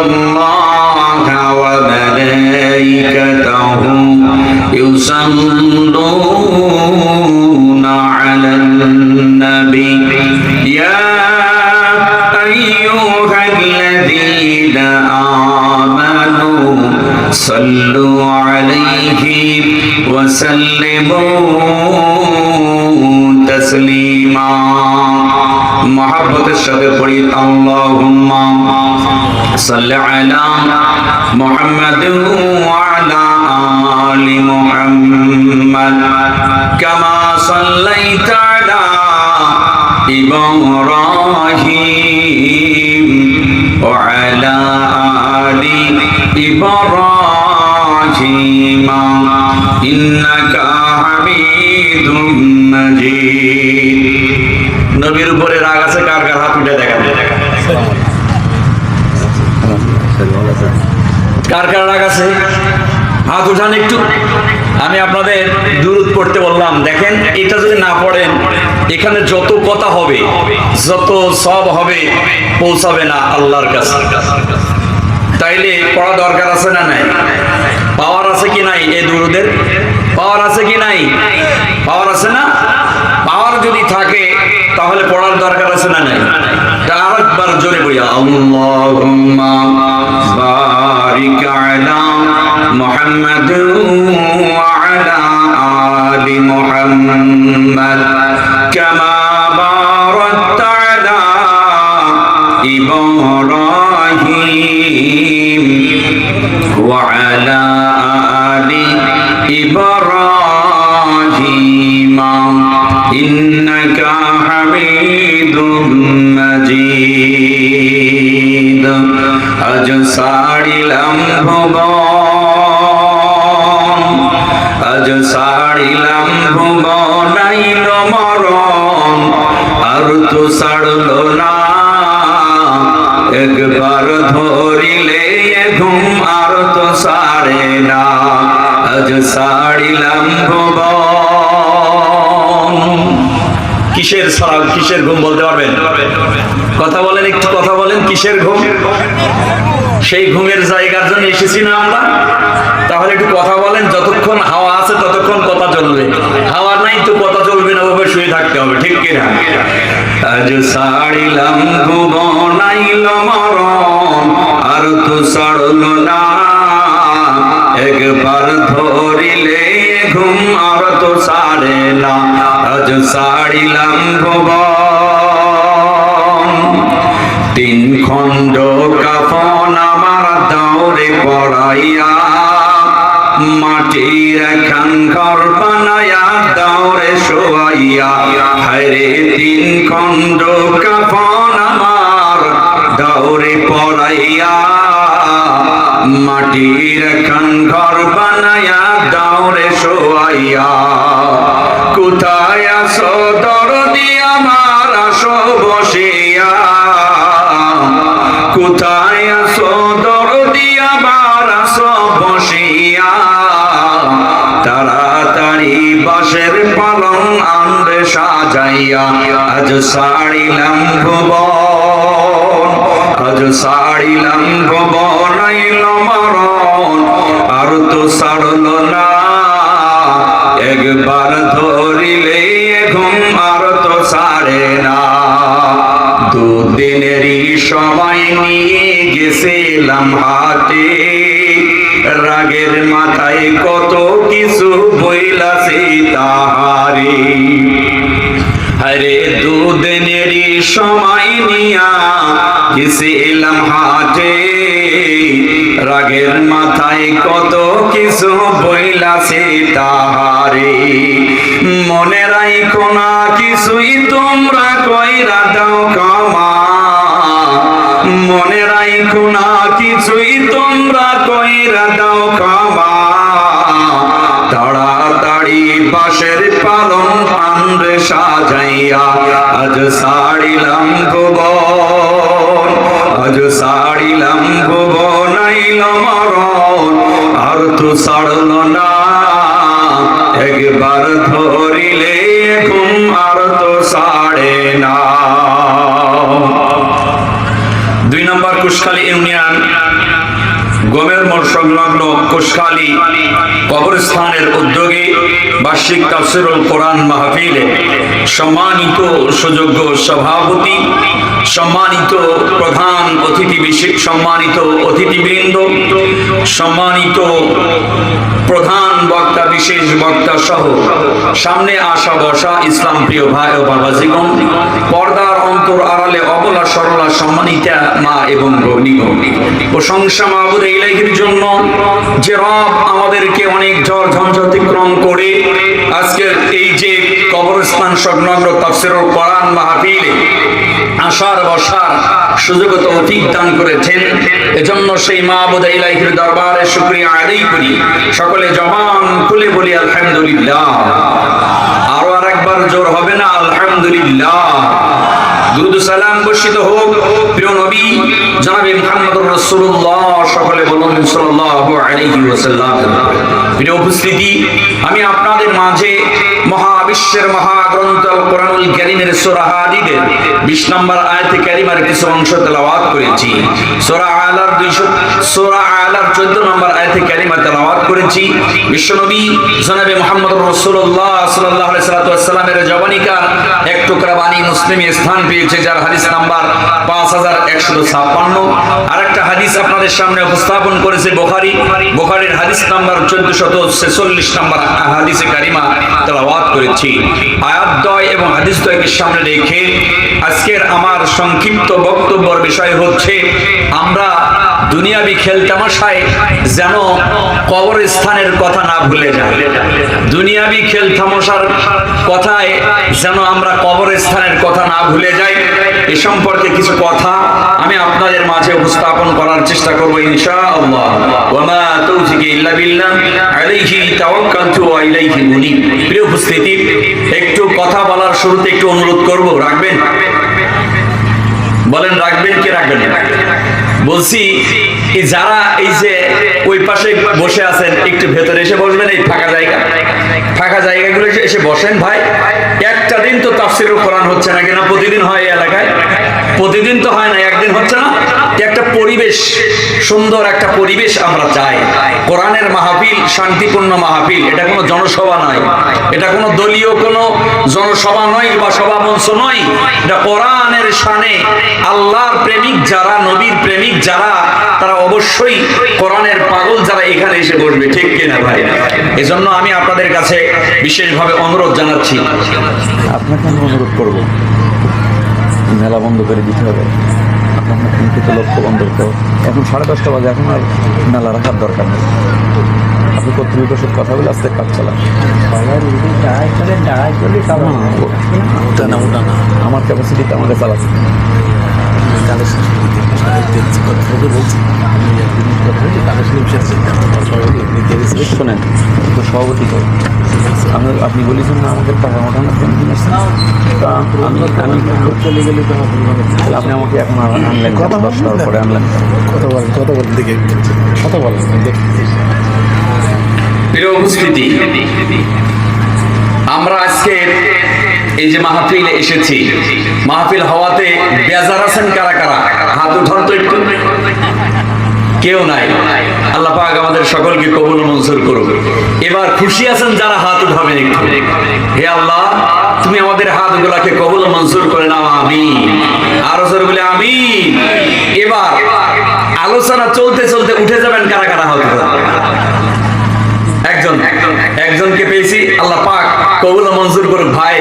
ইন্নাল্লাহা ওয়া মালাইকাতাহু ইউসাল্লুনা আলান নবী ইয়া আইয়ুহাল্লাযীনা আমানু সাল্লু আলাইহি ওয়া সাল্লিমু তাসলিমা। মহব্বতের সাথে পড়ি আল্লাহুম্মা সাল্লি আলা মুহাম্মাদ ওয়া আলা আলি মুহাম্মাদ কামা সাল্লাইতা আলা ইব্রাহিম ওয়া আলা আলি ইব্রাহিম ইন্নাকা হামিদুম মাজিদ। নবীর উপরে রাগ আছে কার কার? হাত উঠে দেখান। কার কার রাগ আছে হাত উঠান একটু। আমি আপনাদের দুরূদ পড়তে বললাম, দেখেন এটা যদি না পড়েন এখানে যত কথা হবে, যত সব হবে, পৌঁছাবে না আল্লাহর কাছে। তাইলে পড়া দরকার আছে না নাই? পাওয়ার আছে কি নাই? এই দুরূদের পাওয়ার আছে কি নাই? পাওয়ার আছে না? পাওয়ার যদি থাকে তাহলে পড়ার দরকার আছে না নাই? আরেকবার জোরে বলি, আল্লাহুম্মা বারিক আলা মুহাম্মাদ ওয়া আলা আলি মুহাম্মাদ কামা বারাকতা আলা ইব্রাহিম ওয়া আলা আলি ইব্রাহিম ইন্নাকা হামিদুম মাজিদ। আজ সাড়িলাম ভুবন, আজ সাড়িলাম ভুবন, আইল মরণ আর তো ছাড়ল না। একবার ধরিলে ঘুম আর তো ছাড়ে না। আজ সাড়িলাম ভুবন। কিসের সারা, কিসের ঘুম বলতে পারবেন? কথা বলেন, একটু কথা বলেন। কিসের ঘুম? সেই ঘুমের জায়গার জন্য এসেছি না আমরা? তাহলে একটু কথা বলেন। যতক্ষণ হাওয়া আছে ততক্ষণ কথা চলবে, হাওয়া নাই তো কথা চলবে না, ওভাবে শুয়ে থাকতে হবে, ঠিক কিনা? আজ সাড়িলাম ভুবন, আইল মরণ আর তো ছাড়ল না। একবার ধরিলে ঘুম আর তো ছাড়ে না। আজ সাড়িলাম ভুবন, তিন খণ্ড কাফন আমার দাওরে পড়াইয়া, মাটির খান ঘর বানাইয়া দাওরে শোয়াইয়া। হায়রে তিন খণ্ড কাফন আমার দাওরে পড়াইয়া, মাটির খান ঘর বানাইয়া দাওরে শোয়াইয়া। কোথায় আসো দরদি আমার, আসো বসিয়া। কোথায় আসো দরদি আমার, আসো বসিয়া। তাড়াতাড়ি বাঁশের পালং আনবে সাজাইয়া। আজ সাড়িলাম ভুবন, আজ সাড়িলাম ভুবন, আইল মরণ আর তো ছাড়ল না। একবার ধরিলে ঘুম আর তো ছাড়ে না। দুদিনেরই সময় নিয়ে গেছিলাম হাতে, রাগের মাথায় কত কিছু বইলাছি তাহারে। আরে দুদিনেরই সময় নিয়া গেছিলাম হাতে, রাগের মাথায় কত কিছু বইলাছি তাহারে। মনে রাখো না কিছুই তোমরা কইরা দাও ক্ষমা, মনে রাখো না কিছুই তোমরা কইরা দাও ক্ষমা। তাড়াতাড়ি বাঁশের পালং আনবে সাজাইয়া। আজ সাড়িলাম ভুবন, আজ সাড়িলাম ভুবন, আইল মরণ আর তো ছাড়ল না। একবার ধরিলে ঘুম আর তো ছাড়ে না। 2 নম্বর কুশখালী ইউনিয়ন গমের মোড় সংলগ্ন কুশখালী কবরস্থানের উদ্যোগে বার্ষিক তাফসীরুল কোরআন মাহফিলে সম্মানিত সুযোগ্য সভাপতি, সম্মানিত প্রধান অতিথি, বিশেষ সম্মানিত অতিথিবৃন্দ, সম্মানিত প্রধান বক্তা, বিশেষ বক্তা সহ সামনে আসা বসা ইসলাম প্রিয় ভাই ও বাবাজিগণ, পর্দার অন্তর আড়ালে অবলা সরলা সম্মানিতা মা এবং ভগ্নীগণ, প্রশংসা মাবুদ ইলাহির জন্য যে রব আমাদেরকে অনেক ঝড় ঝঞ্ঝা অতিক্রম করে আজকের এই যে কবরস্থান সংলগ্ন তাফসীরুল কোরআন মাহফিলে আসার বসার সুযোগ তৌফিক দান করেছেন। এজন্য সেই মাবুদ ইলাহির দরবারে শুকরিয়া আদায় করি। সকলে জবান খুলে বলি আলহামদুলিল্লাহ। আরো আরেকবার জোর হবে না? আলহামদুলিল্লাহ। দুরূদ সালাম বর্ষিত হোক প্রিয় নবী জনাবে মুহাম্মদুর রাসূলুল্লাহ, সকলে বলুন সাল্লাল্লাহু আলাইহি ওয়াসাল্লাম। প্রিয় উপস্থিতি, আমি আপনাদের মাঝে মহাবিশ্বের মহাগ্রন্থ আল কোরআনুল কারীমের সূরা হাদীদের 20 নম্বর আয়াতে কারিমার কিছু অংশ তেলাওয়াত করেছি। সূরা আলার 14 নম্বর আয়াতে কারিমা তেলাওয়াত করেছি। বিশ্বনবী জনাবে মুহাম্মদুর রাসূলুল্লাহ সাল্লাল্লাহু আলাইহি ওয়াসাল্লামের জবানিকার এক টুকরা বাণী মুসলিমে স্থান পেয়েছে, যার হাদিস নাম্বার 5156। আরেকটা হাদিস আপনাদের সামনে উপস্থাপন করেছে বুখারীর হাদিস নাম্বার 1446 নম্বর হাদিসে কারিমা তেলাওয়াত করেছি। আয়াত দ্বয় এবং হাদিস দ্বয়কে সামনে রেখে আজকের আমার সংক্ষিপ্ত বক্তব্যের বিষয় হচ্ছে, আমরা দুনিয়াবি খেলতামাশায় যেন কবরস্থানের কথা না ভুলে যাই। দুনিয়াবি খেলতামাশার কথায় যেন আমরা কবরস্থানের কথা না ভুলে যাই। এ সম্পর্কে কিছু কথা আমি আপনাদের মাঝে উপস্থাপন করার চেষ্টা করব ইনশাআল্লাহ। ওয়া মা তাওফিকি ইল্লা বিল্লাহ, আলাইহি তাওয়াক্কালতু ওয়া ইলাইহি উনীব। প্রিয় উপস্থিতি, একটু কথা বলার শুরুতে একটু অনুরোধ করব, রাখবেন? বলেন রাখবেন কি রাখবেন না? বলছি যারা এই যে ওই পাশে বসে আছেন, একটু ভেতরে এসে বসবেন। এই ফাঁকা জায়গাগুলো এসে বসেন ভাই। একটা দিন তো তাফসীরুল কোরআন হচ্ছে না কিনা? প্রতিদিন হয় এই এলাকায়? প্রতিদিন তো হয় না, একদিন হচ্ছে না। একটা পরিবেশ, সুন্দর একটা পরিবেশ আমরা চাই। কোরআনের মাহফিল শান্তিপূর্ণ মাহফিল, এটা কোনো জনসভা নয়, এটা কোনো দলীয় কোনো জনসভা নয় বা সভামঞ্চ নয়। এটা কোরআনের শানে আল্লাহর প্রেমিক যারা, নবীর প্রেমিক যারা, তারা অবশ্যই কোরআনের পাগল যারা এখানে এসে বসবে, ঠিক কিনা ভাই? এজন্য আমি আপনাদের কাছে বিশেষভাবে অনুরোধ জানাচ্ছি। আপনাকে আমি অনুরোধ করব, মেলা বন্ধ করে দিতে হবে। আপনার কিন্তু লক্ষ্য বন্ধ করতে হবে। এখন 10:30 বাজে, এখন আর মেলা রাখার দরকার নেই। আপনি কর্তৃপক্ষের সাথে কথা বলে আস্তে কাজ চালান। আমার ক্যাপাসিটিতে আমাকে চালাচ্ছে। শোনেন তো সভাপতি তো আপনি বলেছেন না আমাদের টাকা মোটামুটি চলে গেলে তো আপনি আমাকে এখন আনলেন 10টার পরে আনলেন। কথা বলেন দেখে কথা বলেন দেখি। প্রিয় উপস্থিতি, আমরা আজকে এই যে মাহফিলে এসেছি, মাহফিল হওয়াতে বেজার আছেন কারা কারা? হাত উঠান তো একটু। কেউ নাই? আল্লাহ পাক আমাদের সকলকে কবুল মঞ্জুর করুক। এবার খুশি আছেন যারা? হাত উঠাবেন একটু। হে আল্লাহ, তুমি আমাদের হাতগুলাকে কবুল মঞ্জুর করে নাও, আমিন। আরো জোরে বলে আমিন। এবার আলোচনা চলতে চলতে উঠে যাবেন কারা কারা? হাত উঠাবেন। একজনকে পেয়েছি, আল্লাহ পাক কবুল মঞ্জুর করুক। ভাই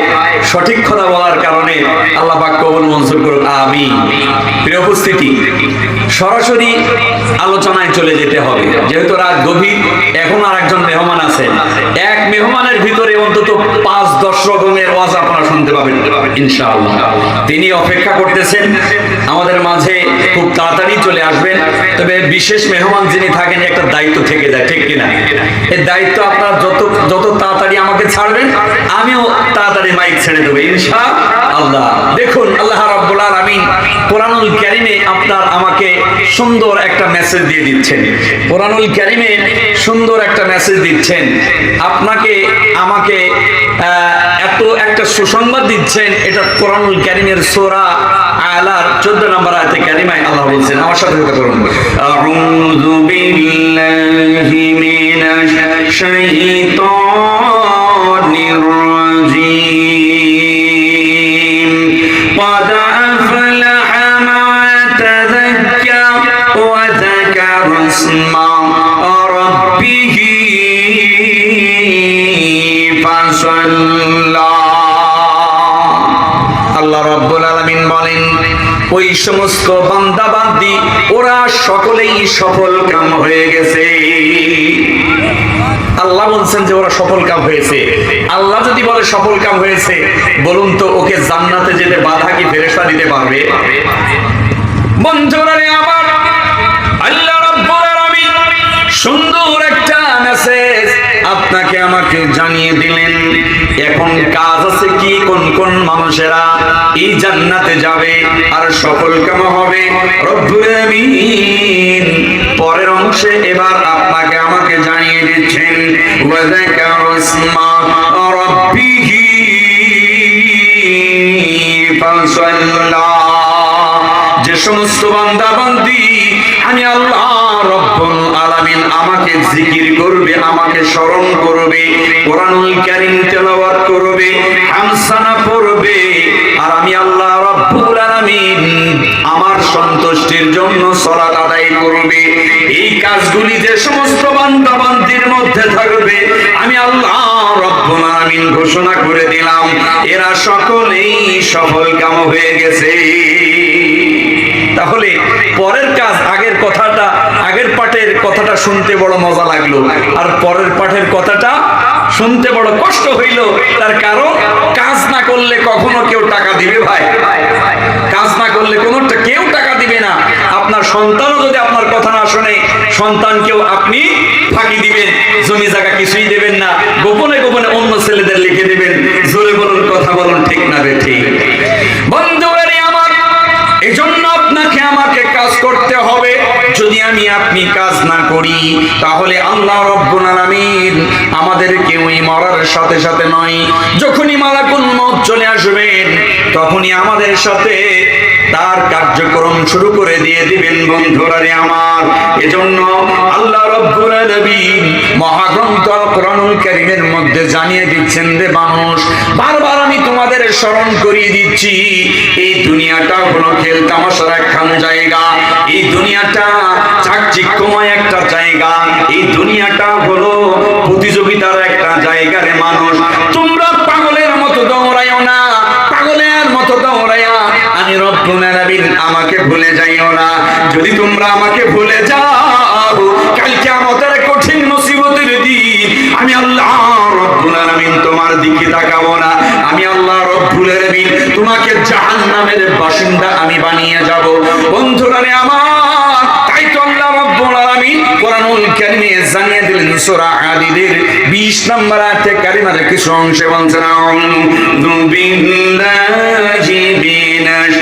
সঠিক কথা বলার কারণে আল্লাহ পাক কবুল মঞ্জুর করুক, আমিন। প্রিয় উপস্থিতি, সরাসরি আলোচনায় চলে যেতে হবে, যেহেতু রাত গভীর। এখন আর একজন মেহমান আছেন, এক মেহমানের ভিতরে অন্তত 5-10 রকমের ওয়াজ আপনারা শুনতে পাবেন ইনশাআল্লাহ। তিনি অপেক্ষা করতেছেন আমাদের মাঝে, খুব তাড়াতাড়ি চলে আসবেন। তবে বিশেষ মেহমান যিনি থাকেন, একটা দায়িত্ব থেকে যায়, ঠিক কিনা? এই দায়িত্ব আপনারা যত তাড়াতাড়ি আমাকে ছাড়বেন, আমিও তাড়াতাড়ি মাইক ছেড়ে দেবো ইনশাআল্লাহ। আল্লাহ। দেখুন আল্লাহ রাব্বুল আলামিন কোরআনুল কারীমে আপনার আমাকে সুন্দর একটা মেসেজ দিয়ে দিচ্ছেন। কোরআনুল কারীমে সুন্দর একটা মেসেজ দিচ্ছেন, আপনাকে আমাকে এত একটা সুসংবাদ দিচ্ছেন। এটা কোরআনুল কারীমের সূরা আলার 14 নম্বর আয়াতে কারিমায় আল্লাহ বলছেন, আমার সাথে কথা বলুন, আউযু বিল্লাহি মিনাশ শাইতানির রাজীম ক্বাদ আফলাহা মান তাযাক্কা ওয়া যাকারা ইসমা রাব্বিহি ফাসাল্লা। আল্লাহ রাব্বুল আলামিন বলেন, ওই সমস্ত বান্দা বান্দি ওরা সকলেই সফল কাম হয়ে গেছে। আল্লাহ বলছেন যে ওরা সফল কাম হয়েছে। আল্লাহ যদি বলে সফল কাম হয়েছে, বলুন তো ওকে জান্নাতে যেতে বাধা কি ফেরেশতা দিতে পারবে? বন্ধুরা আমার, আল্লাহ রাব্বুল আলামিন সুন্দর একটা মেসেজ আপনাকে আমাকে জানিয়ে দিলেন। এখন কাজ আছে কি, কোন কোন মানুষেরা এই জান্নাতে যাবে আর সফল কাম হবে রব্বুল আলামিন পরের অংশে এবার আপনাকে আমাকে জানিয়ে দিচ্ছেন, ওয়া যাকারা ইসমা রাব্বিহি ফাসাল্লা। যে সমস্ত বান্দা বান্দি আমি আল্লাহ রব্বুল আলামিন আমাকে জিকির করবে, আমাকে স্মরণ করবে, কোরআনুল কারীম তেলাওয়াত করবে, হামসানা পড়বে, আর আমি আল্লাহ রব্বুল আলামিন আমার সন্তুষ্টির জন্য সালাত আদায় করবে, এই কাজগুলি যে সমস্ত বান্দা বান্দির মধ্যে থাকবে, আমি আল্লাহ রব্বুল আলামিন ঘোষণা করে দিলাম এরা সকলেই সফল কাম হয়ে গেছে। তাহলে পরের কাজ, আগের কথাটা, আগের পাঠের কথাটা শুনতে বড় মজা লাগলো, আর পরের পাঠের কথাটা শুনতে বড় কষ্ট হইল। তার কারণ কাজ না করলে কখনো কেউ টাকা দিবে ভাই? কাজ না করলে কোনো কেউ টাকা দিবে না। আপনার সন্তানও যদি আপনার কথা না শোনে, সন্তানকেও আপনি ফাঁকি দিবেন, জমি জায়গা কিছুই দেবেন না, গোপনে গোপনে অন্য ছেলেদের লিখে দিবেন। জোরে বলুন, কথা বলুন, ঠিক না রে ঠিক? বন্ধুরা আমার, এই জন্য আপনাকে আমাকে কাজ করতে হবে। যদি আমি আপনি কাজ না করি, তাহলে আল্লাহ রব্বুল আলামিন আমাদেরকে ওই মরার সাথে সাথে নয়, যখনই মালাকুল মউত চলে আসবেন তখনই আমাদের সাথে তার কার্যক্রম শুরু করে দিয়ে দিবেন। বন্ধুরা আমার, এজন্য আল্লাহ রব্বুল আলামিন মহাগ্রন্থ কোরআনুল কারীমের মধ্যে জানিয়ে দিচ্ছেন যে মানুষ, বারবার আমি তোমাদের স্মরণ করিয়ে দিচ্ছি, এই দুনিয়াটা হলো খেল তামাশার একখান জায়গা, এই দুনিয়াটা চাকচিক্যময় একটা জায়গা, এই দুনিয়াটা হলো প্রতিযোগিতার একটা জায়গা রে মানুষ। তোমরা পাগলের মতো দৌড়াইও না, পাগলের মতো দৌড়াইয়া আমি রব্বুল আলামিন আমাকে ভুলে যাইও না। যদি তোমরা আমাকে ভুলে যাও, কাল কিয়ামতের কঠিন মুসিবতের দিন আমি আল্লাহ রব্বুল আলামিন তোমার দিকে তাকাবো না। আমি আল্লাহ রব্বুল আলামিন তোমাকে জাহান্নামের বাসিন্দা আমি বানিয়ে যাব। বন্ধুরা আমার, তাই তো আল্লাহ রব্বুল আলামিন কোরআনুল কারীমে জানিয়ে দিলেন সূরা হাদীদের 20 নম্বর আয়াতে কারিমার কিছু অংশে বলছেন, আউযু বিল্লাহি মিনাশ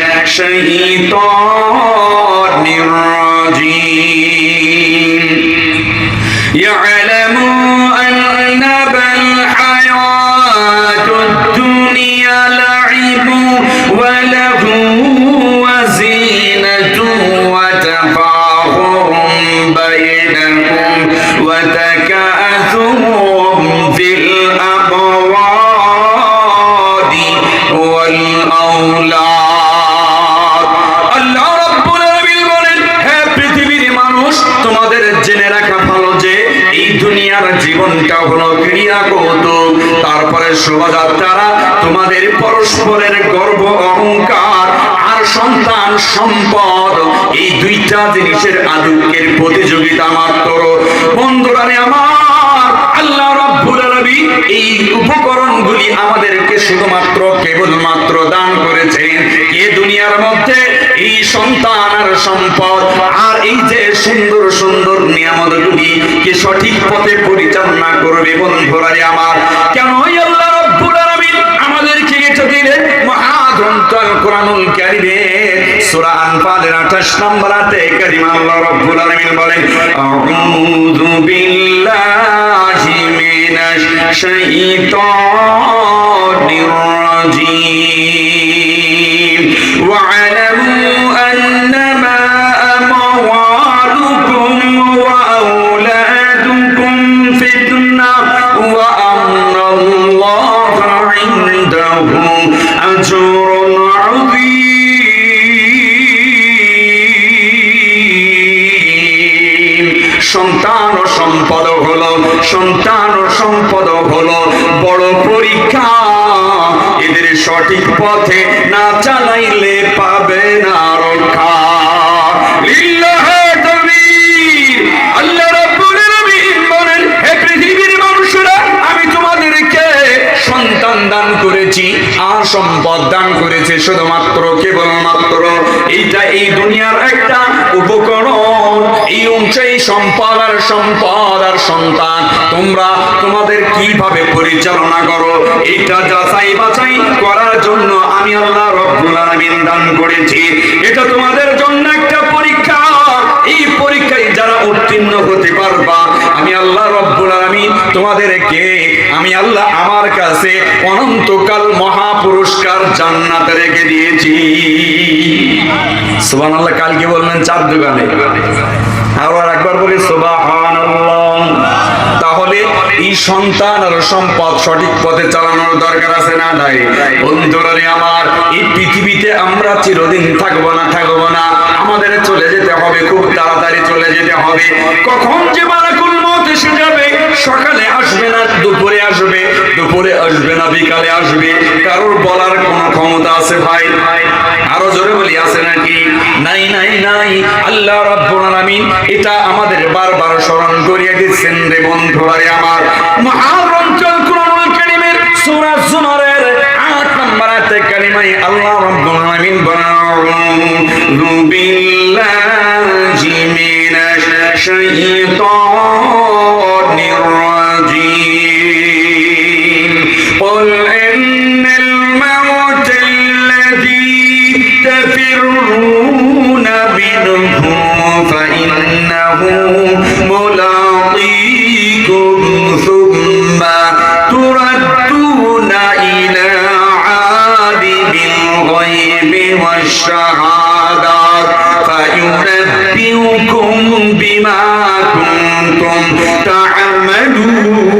শাইতানির রাজীম ইয়ালামু আন্নামাল হায়াতুদ দুনিয়া লাইবু ওয়া লাহু ওয়া জিনাতুন ওয়া তাফাখুরুম বাইনাকুম ওয়া তাকাসুরুম ফিল আমওয়ালি ওয়াল আওলাদ। আল্লাহ রাব্বুল আলামিন বলেন, হে পৃথিবীর মানুষ, তোমাদের জেনে রাখা ভালো যে এই দুনিয়ার জীবনটা হলো ক্রিয়া কৌতুক, তারপরে শোভাযাত্রা, তোমাদের পরস্পরের গর্ব অহংকার আর সন্তান সম্পদ, এই দুইটা জিনিসের আধিক্যের প্রতিযোগিতা মাত্র। বন্ধুরা আমার, আল্লাহ রাব্বুল আলামিন এই উপকরণগুলি আমাদেরকে শুধুমাত্র কেবলমাত্র দান করেছেন এ দুনিয়ার মধ্যে, এই সন্তান আর সম্পদ আর এই যে সুন্দর সুন্দর নিয়ামতগুলি কে সঠিক পথে পরিচালনা করবে। বন্ধুরা আমার, কেন আল্লাহ রাব্বুল আলামিন আমাদেরকে এটা দিলেন? মহাগ্রন্থ কোরআনুল কারীমের সূরা আনফালের 28 নম্বর আয়াতে কারিমা আল্লাহ রাব্বুল আলামিন বলেন, আউযু বিল্লাহি মিনাশ শাইতানির রাজীম ওয়া আলামু আন্নামা আমওয়ালুকুম ওয়া আওলাদুকুম ফিতনাহ ওয়া আন্নাল্লাহা ইনদাহু আজরুন আযীম। সন্তান ও সম্পদ হলো বড় পরীক্ষা। এদের সঠিক পথে না চালাইলে পাবে না রক্ষা। লিল্লাহি তাকবীর। আল্লাহ রাব্বুল আলামিন বলেন, হে পৃথিবীর মানুষেরা, আমি তোমাদেরকে সন্তান দান করেছি আর সম্পদ দান করেছি শুধুমাত্র কেবলমাত্র এইটা এই দুনিয়ার একটা উপকরণ। এই অনুযায়ী সম্পদ আর সন্তান তোমরা তোমাদের কিভাবে পরিচালনা করো এটা যাচাই বাছাই করার জন্য আমি আল্লাহ রাব্বুল আলামিন দান করেছি। এটা তোমাদের জন্য একটা পরীক্ষা। এই পরীক্ষায় যারা উত্তীর্ণ হতে পারবা, আমি আল্লাহ রাব্বুল আলামিন তোমাদেরকে আমি আল্লাহ আমার কাছে অনন্তকাল মহা পুরস্কার জান্নাতে রেখে দিয়েছি। সুবহানাল্লাহ। কালকে বললেন চার দোকানে, আর একবার বলি সুবহানাল্লাহ। তাহলে এই সন্তান আর সম্পদ সঠিক পথে চালানোর দরকার আছে না নাই? বন্ধুরা আমার, এই পৃথিবীতে আমরা চিরদিন থাকবো না, আমাদের চলে যেতে হবে, খুব তাড়াতাড়ি চলে যেতে হবে। কখন যে মালাকুল মউত এসে যাবে, সকালে আসবে না দুপুরে আসবে না বিকালে আসবে, কারোর বলার কোনো ক্ষমতা আছে ভাই? আরো জোরে বলি, আছে নাকি? নাই। আল্লাহ রাব্বুল আলামিন এটা আমাদের বারবার স্মরণ করিয়ে দিচ্ছেন রে বন্ধুরা আমার। মহাগ্রন্থ কোরআনুল কারীমের সূরা জুমারের 8 নম্বর আয়াতে কারিমায় আল্লাহ রাব্বুল আলামিন বলেন, আউযু বিল্লাহি মিনাশ শাইতানির রাজীম। قل إن الموت الذي تفرون منه فإنه ملاقيكم ثم تردون إلى عالم الغيب والشهادة فينبئكم بما كنتم تعملون।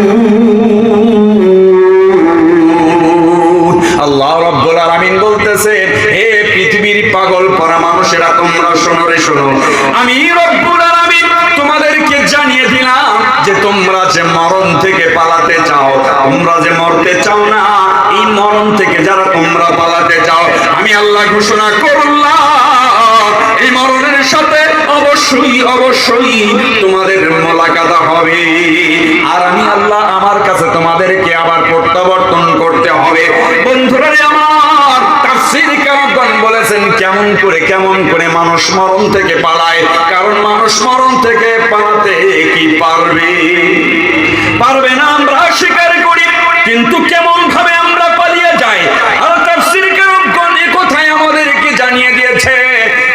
আল্লাহ রাব্বুল আলামিন বলতেছেন, হে পৃথিবীর পাগল পরা মানুষেরা, তোমরা শোনো। আমি রব্বুল আলামিন তোমাদেরকে জানিয়ে দিলাম যে তোমরা যে মরণ থেকে পালাতে চাও, তোমরা যে মরতে চাও না, এই মরণ থেকে যারা তোমরা পালাতে চাও, আমি আল্লাহ ঘোষণা করলাম এই মরণের সাথে অবশ্যই তোমাদের মোলাকাত হবে। আর আমি আল্লাহ আমার কাছে তোমাদেরকে আবার প্রত্যাবর্তন করতে হবে। বন্ধুরা আমার, তাফসীর কারকগণ বলেছেন কেমন করে মানুষ মরণ থেকে পালায়। কারণ মানুষ মরণ থেকে পালাতে কি পারবে না, আমরা স্বীকার করি, কিন্তু কেমন ভাবে আমরা পালিয়ে যাই। আর তাফসীর কারকগণ এই কথাই আমাদেরকে জানিয়ে দিয়েছে,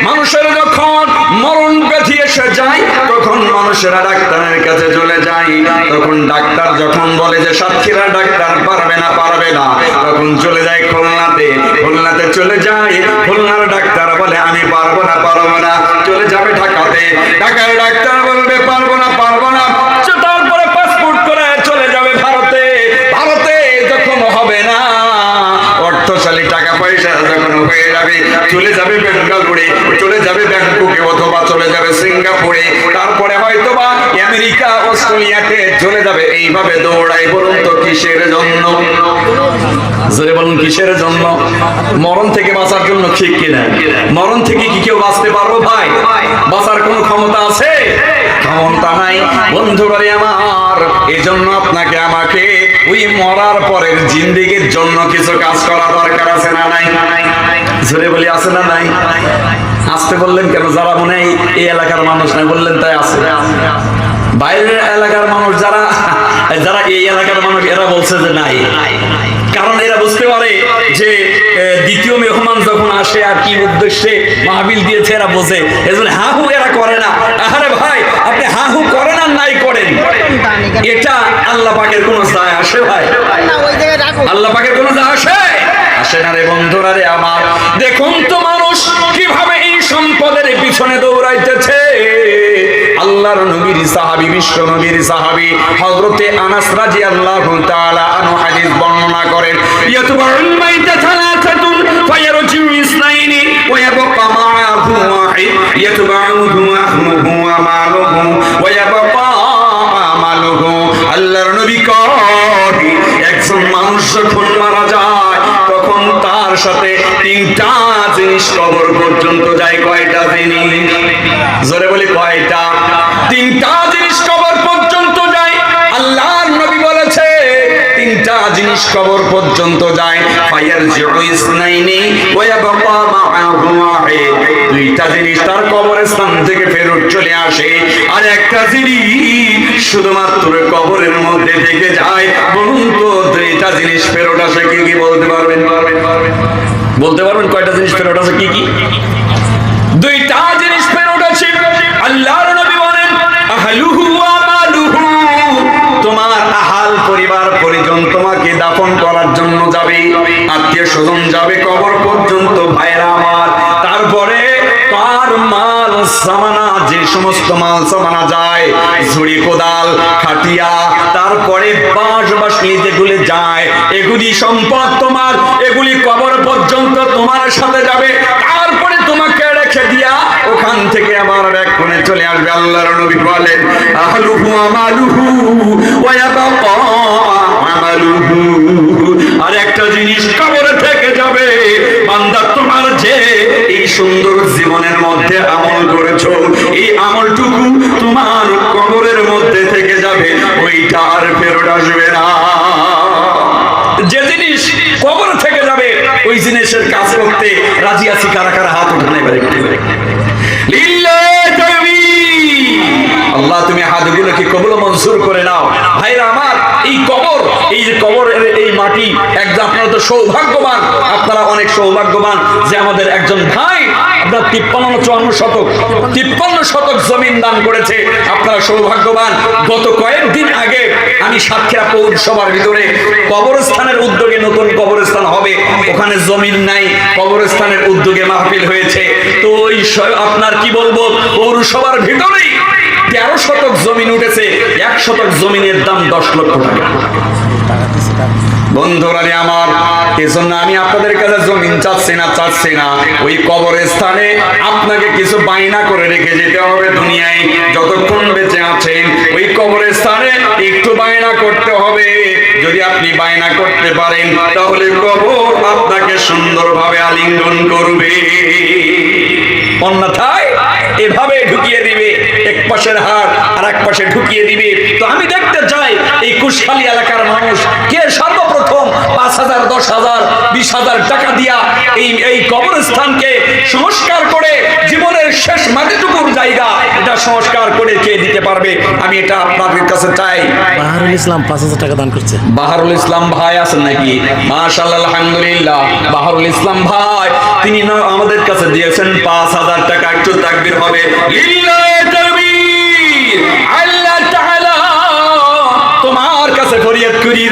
মানুষের যখন মরণ ব্যাধি এসে যায় তখন মানুষেরা ডাক্তারের কাছে চলে যায়। তখন ডাক্তার যখন বলে যে সাতক্ষীরা ডাক্তার পারবে না, তখন চলে যায় খুলনাতে চলে যায়। খুলনার ডাক্তার বলে আমি পারবো না, চলে যাবে ঢাকায় ডাক্তার বলবে পারবো না। তারপরে পাসপোর্ট করে চলে যাবে ভারতে যখন হবে না, অর্থশালী টাকা পয়সা যখন হয়ে যাবে, চলে যাবে বেঙ্গালুরুতে, চলে যাবে ব্যাংককে, অথবা চলে যাবে সিঙ্গাপুরে, তারপরে হয়তোবা আমেরিকা অস্ট্রেলিয়াতে চলে যাবে। এইভাবে দৌড়াই। বলুন তো কিসের জন্য? জোরে বলুন, কিসের জন্য? মরণ থেকে বাঁচার জন্য, ঠিক কিনা? মরণ থেকে কি কেউ বাঁচতে পারবো ভাই? বাঁচার কোনো ক্ষমতা আছে? ক্ষমতা নাই। বন্ধুরা আমার, এজন্য আপনাকে আমাকে ওই মরার পরের জিন্দেগির জন্য কিছু কাজ করা দরকার আছে না নাই? জোরে বলি, আছে না নাই? আসতে বললেন কেন? যারা মনে হয় এই এলাকার মানুষ না বললেন তাই আছে। বাইরের এলাকার মানুষ যারা এই এলাকার মানুষ, এরা বলছে যে নাই। কারণ এরা বুঝতে পারে যে দ্বিতীয় মেহমান যখন আসে আর কি উদ্দেশ্যে মাহফিল দিয়েছে এরা বোঝে, এজন্য হাহু এরা করে না। আরে ভাই, আপনি হাহু করেন আর নাই করেন, এটা আল্লাহ পাকের কোনো যায় আসে ভাই? আল্লাহ পাকের কোনো যায় আসে না রে বন্ধুরা রে আমার। দেখুন তো মানুষ কিভাবে এই সম্পদের পিছনে দৌড়াইতেছে। আল্লাহর নবীর সাহাবী, বিশ্ব নবীর সাহাবী হযরতে আনাস রাদিয়াল্লাহু তাআলা আনহু হাদিস বর্ণনা করেন, ইয়াতবাউল মাইতা সালাসাতুন ফায়ারজিউ ইসনাইনি ওয়া ইয়াবকা মাআহু ওয়াহিদ ইয়াতবাউহু আহমুহু ওয়া মালুহু ওয়া ইয়াবকা আমালুহু। আল্লাহর নবী কয়, একজন মানুষ যখন মারা যায় তখন তার সাথে তিনটা জিনিস কবর পর্যন্ত যায়। কয়টা জিনিস? জোরে বলি কয়টা? তিনটা জিনিস কবর পর্যন্ত যায়। আল্লাহর নবী বলেছে তিনটা জিনিস কবর পর্যন্ত যায়। ফায়ারজিউ ইসনাইনি ওয়া ইয়াবকা মাআহু ওয়াহিদ, দুইটা জিনিস তার কবরস্থান থেকে ফেরত চলে আসে, আর একটা জিনিস শুধুমাত্র কবরের মধ্যে থেকে যায়। বলুন তো দুইটা জিনিস ফেরত আসে কি কি? বলতে পারবেন? বলতে পারবেন কয়টা জিনিস ফেরত আসে? কি কি? দুইটা জিনিস ফেরত আসে। আল্লাহর নবী বলেন, আহলুহু ওয়া মালুহু, তোমার আহাল পরিবার পরিজন তোমাকে দাফন করার জন্য যাবে, আত্মীয় স্বজন যাবে কবর পর্যন্ত ভাইরা আমার। তারপরে তার মাল সামানা, যে সমস্ত মাল সামানা যায়, ঝুড়ি কোদাল খাটিয়া, তারপরে বাঁশ বাঁশি যেগুলি যায়, এগুলি সম্পদ তোমার, এগুলি কবর পর্যন্ত তোমার সাথে যাবে। তারপরে তোমাকে রেখে দিয়া ওখান থেকে আবার এক কোণে চলে আসবে। আল্লাহর নবী বলেন, আহলুহু আমালুহু ওয়া ইয়াবকা আমালুহু, আর একটা জিনিস কবরে থেকে যাবে। বান্দা, তোমার যে এই সুন্দর জীবনের মধ্যে আমল করেছো, এই আমলটুকু তোমার কবরের মধ্যে থেকে যাবে, ওইটা আর ফেরত আসবে না। যে জিনিস কবর থেকে যাবে ওই জিনিসের কাজ করতে রাজি আছি কারা কারা? হাত উঠান এবারে। লিল্লাহি তাকবীর। আল্লাহ তুমি হাতগুলোকে কবুল মঞ্জুর করে নাও। ভাইরা আমার, এই কবর, এই যে কবরের এই মাটি, একদম আপনারা তো সৌভাগ্যবান, আপনারা অনেক সৌভাগ্যবান যে আমাদের একজন ভাই আপনার 53 শতক জমিন দান করেছে। আপনারা সৌভাগ্যবান। গত কয়েকদিন আগে আমি সাতক্ষীরা পৌরসভার ভিতরে কবরস্থানের উদ্যোগে, নতুন কবরস্থান হবে, ওখানে জমিন নাই, কবরস্থানের উদ্যোগে মাহফিল হয়েছে। তো ওই আপনার কি বলবো, পৌরসভার ভিতরেই 13 শতক জমিন উঠেছে। 1 শতক জমিনের দাম 10 লক্ষ টাকা। বন্ধুরা আমার, এজন্য আমি আপনাদের কাছে জমিন চাচ্ছি না, ওই কবরস্থানে আপনাকে কিছু বায়না করে রেখে যেতে হবে। দুনিয়ায় যতক্ষণ বেঁচে আছেন ওই কবরস্থানে একটু বায়না করতে হবে। যদি আপনি বায়না করতে পারেন তাহলে কবর আপনাকে সুন্দরভাবে আলিঙ্গন করবে, অন্যথায় এভাবে ঢুকিয়ে দিবে, এক পাশের হাড় আর এক পাশে ঢুকিয়ে দিবে। তো আমি দেখতে চাই এই কুশখালী এলাকার মানুষ কে সর্বপ্রথম 5,000, 10,000, 20,000 টাকা দিয়া এই কবরস্থানকে সংস্কার করে জীবনের শেষ মাটিটুকুর জায়গা এটা সংস্কার করে কে দিতে পারবে? আমি এটা আপনাদের কাছে চাই। বাহারুল ইসলাম 5,000 টাকা দান করছে। বাহারুল ইসলাম ভাই আছেন নাকি? মাশাআল্লাহ, আলহামদুলিল্লাহ। বাহারুল ইসলাম ভাই তিনি আমাদের কাছে দিয়েছেন 5,000 টাকা। একটু তাকবীর হবে। লিল্লাহি তাকবীর। আল্লাহ তাআলা তোমার কাছে ফরিয়াদ করি,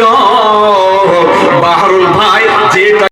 বাহারুল ভাই যে